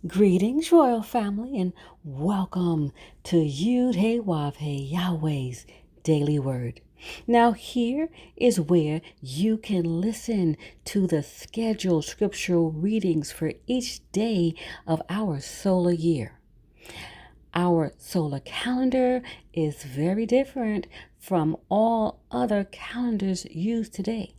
Greetings, royal family, and welcome to Yahweh, Yahweh's Daily Word. Now, here is where you can listen to the scheduled scriptural readings for each day of our solar year. Our solar calendar is very different from all other calendars used today.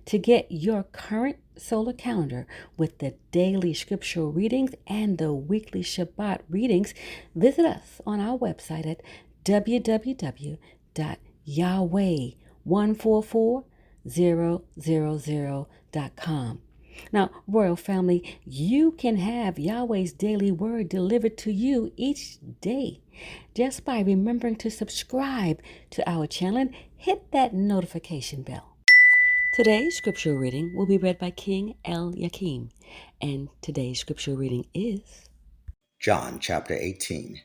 To get your current solar calendar with the daily scriptural readings and the weekly Shabbat readings, visit us on our website at www.yahweh144000.com. Now, Royal Family, you can have Yahweh's daily word delivered to you each day just by remembering to subscribe to our channel and hit that notification bell. Today's scripture reading will be read by King Yakim, and today's scripture reading is John chapter 18.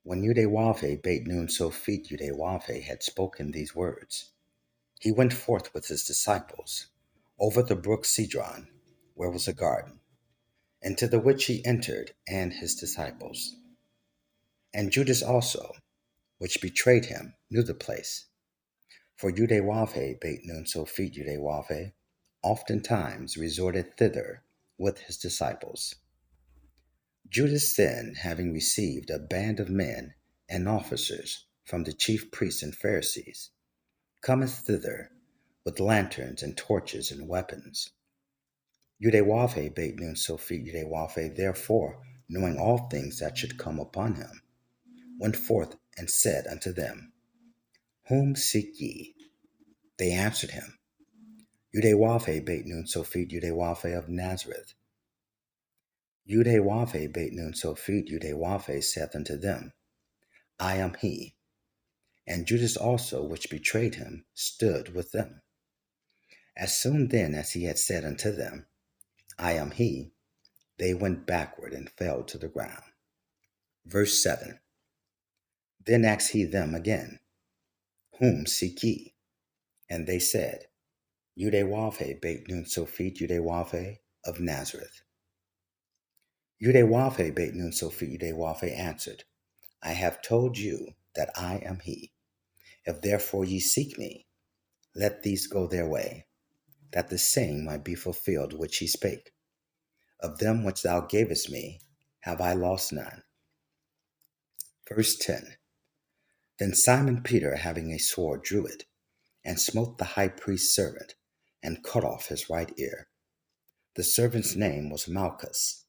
When Yahweh bade Nun Sophit Yahweh had spoken these words, he went forth with his disciples over the brook Cedron, where was a garden, into the which he entered, and his disciples. And Judas also, which betrayed him, knew the place. For Yahweh bade Nun Sophit Yahweh oftentimes resorted thither with his disciples. Judas then, having received a band of men and officers from the chief priests and Pharisees, cometh thither with lanterns and torches and weapons. Yahweh bade Nun Sophit Yahweh, therefore, knowing all things that should come upon him, went forth and said unto them, Whom seek ye? They answered him, Yahweh bade Nun Sophit Yahweh of Nazareth. Yahweh bade Nun Sophit Yahweh saith unto them, I am he. And Judas also, which betrayed him, stood with them. As soon then as he had said unto them, I am he, they went backward and fell to the ground. Verse 7. Then asked he them again, Whom seek ye? And they said, Yahweh bade Nun Sophit Yahweh of Nazareth. Yahweh bade Nun Sophit Yahweh answered, I have told you that I am he. If therefore ye seek me, let these go their way, that the same might be fulfilled which he spake. Of them which thou gavest me have I lost none. Verse 10. Then Simon Peter, having a sword, drew it, and smote the high priest's servant, and cut off his right ear. The servant's name was Malchus.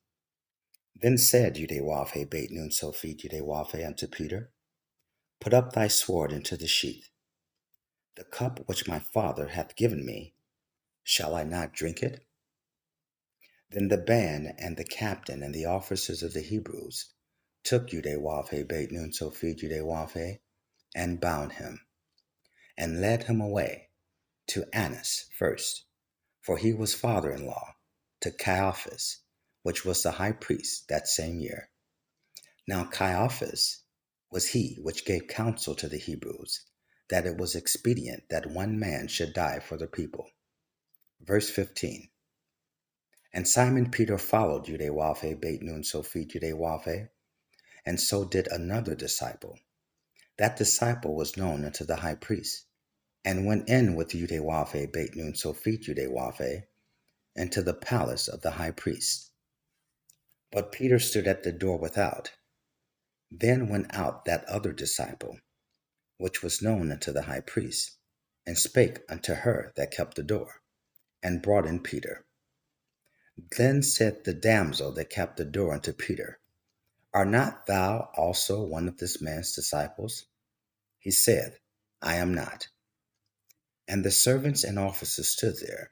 Then said Yahweh bade Nun Sophit Yahweh unto Peter, Put up thy sword into the sheath. The cup which my Father hath given me, shall I not drink it? Then the band and the captain and the officers of the Hebrews took Yahweh bade Nun Sophit Yahweh and bound him, and led him away to Annas first, for he was father-in-law to Caiaphas, which was the high priest that same year. Now Caiaphas was he which gave counsel to the Hebrews, that it was expedient that one man should die for the people. Verse 15. And Simon Peter followed Yahweh bade Nun Sophit Yahweh, and so did another disciple. That disciple was known unto the high priest, and went in with Yahweh bade Nun Sophit Yahweh into the palace of the high priest. But Peter stood at the door without. Then went out that other disciple, which was known unto the high priest, and spake unto her that kept the door, and brought in Peter. Then said the damsel that kept the door unto Peter, Art not thou also one of this man's disciples? He said, I am not. And the servants and officers stood there,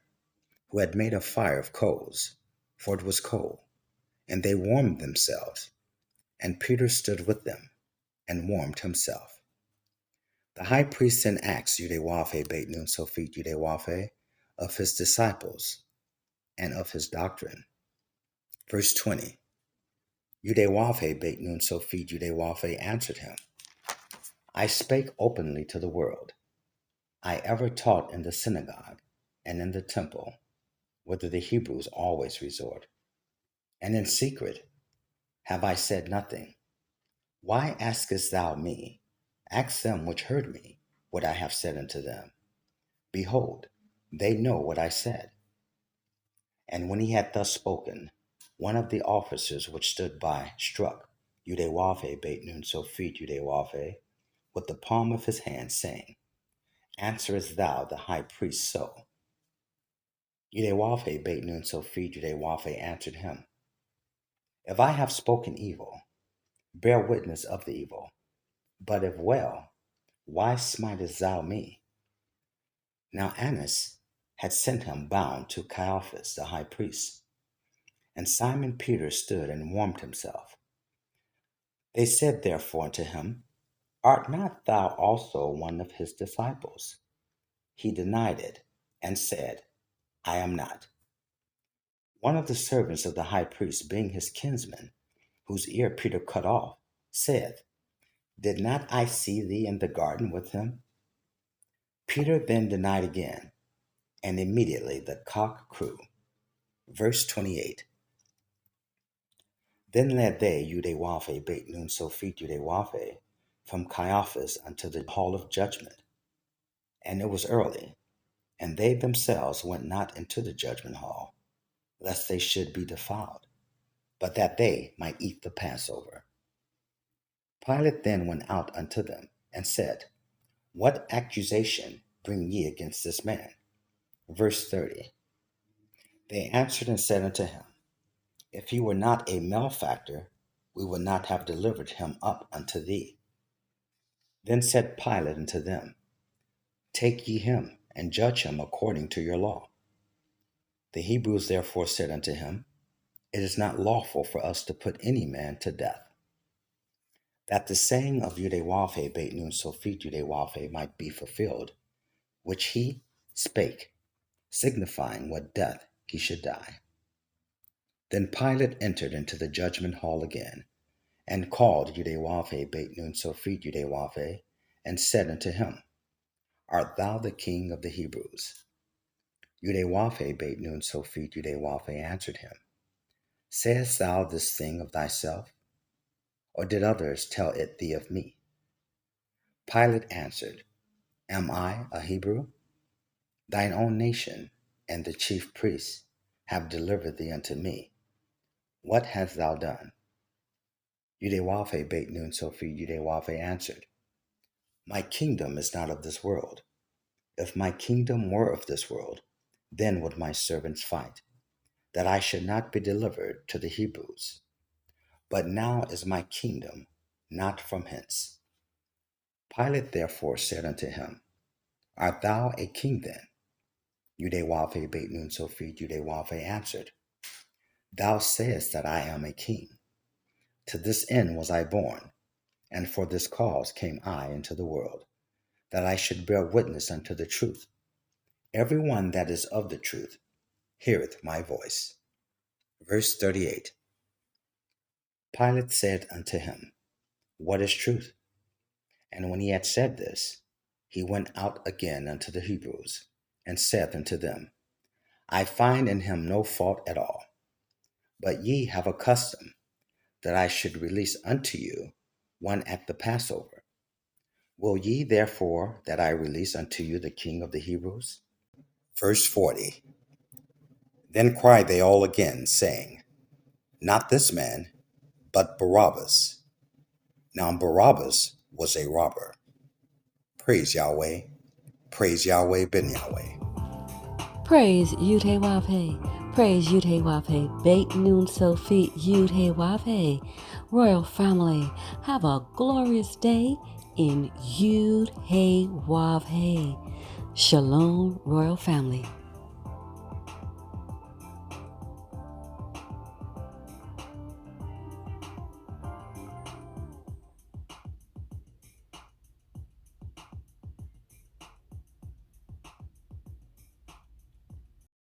who had made a fire of coals, for it was cold, and they warmed themselves. And Peter stood with them, and warmed himself. The high priest then asked Yahweh bade Nun Sophit Yahweh of his disciples, and of his doctrine. Verse 20. Yahweh bade Nun Sophit Yahweh answered him, I spake openly to the world. I ever taught in the synagogue and in the temple, whither the Hebrews always resort, and in secret have I said nothing. Why askest thou me? Ask them which heard me what I have said unto them. Behold, they know what I said. And when he had thus spoken, one of the officers which stood by struck Yudewafe beit nun Sophit Yudewafe with the palm of his hand, saying, Answerest thou the high priest so? Yudewafe beit nun Sophit Yudewafe answered him, If I have spoken evil, bear witness of the evil. But if well, why smitest thou me? Now Annas had sent him bound to Caiaphas the high priest, and Simon Peter stood and warmed himself. They said therefore unto him, Art not thou also one of his disciples? He denied it, and said, I am not. One of the servants of the high priest, being his kinsman, whose ear Peter cut off, said, Did not I see thee in the garden with him? Peter then denied again, and immediately the cock crew. Verse 28. Then led they Yudewafe beit nun Sophit Yudewafe from Caiaphas unto the hall of judgment. And it was early, and they themselves went not into the judgment hall, lest they should be defiled, but that they might eat the Passover. Pilate then went out unto them, and said, What accusation bring ye against this man? Verse 30. They answered and said unto him, If he were not a malefactor, we would not have delivered him up unto thee. Then said Pilate unto them, Take ye him, and judge him according to your law. The Hebrews therefore said unto him, It is not lawful for us to put any man to death. That the saying of Yudewafe beit nun Sophit Yudewafe might be fulfilled, which he spake, signifying what death he should die. Then Pilate entered into the judgment hall again, and called Yudewafe beit nun Sophit Yudewafe, and said unto him, Art thou the king of the Hebrews? Yudewafe beit nun Sophit Yudewafe answered him, Sayest thou this thing of thyself? Or did others tell it thee of me? Pilate answered, Am I a Hebrew? Thine own nation and the chief priests have delivered thee unto me. What hast thou done? Yudewafe beit nun Sophit Yudewafe answered, My kingdom is not of this world. If my kingdom were of this world, then would my servants fight, that I should not be delivered to the Hebrews. But now is my kingdom not from hence. Pilate therefore said unto him, Art thou a king then? Yudewafe beit nun Sophit Yudewafe answered, Thou sayest that I am a king. To this end was I born, and for this cause came I into the world, that I should bear witness unto the truth. Every one that is of the truth heareth my voice. Verse 38. Pilate said unto him, What is truth? And when he had said this, he went out again unto the Hebrews, and said unto them, I find in him no fault at all. But ye have a custom that I should release unto you one at the Passover. Will ye therefore that I release unto you the king of the Hebrews? Verse 40. Then cried they all again, saying, Not this man, but Barabbas. Now Barabbas was a robber. Praise Yahweh. Praise Yahweh ben Yahweh. Praise Yud-Heh-Wav-Heh. Praise Yud-Heh-Wav-Heh. Beit Nun Sophit Yud-Heh-Wav-Heh. Royal family, have a glorious day in Yud-Heh-Wav-Heh. Shalom, Royal family.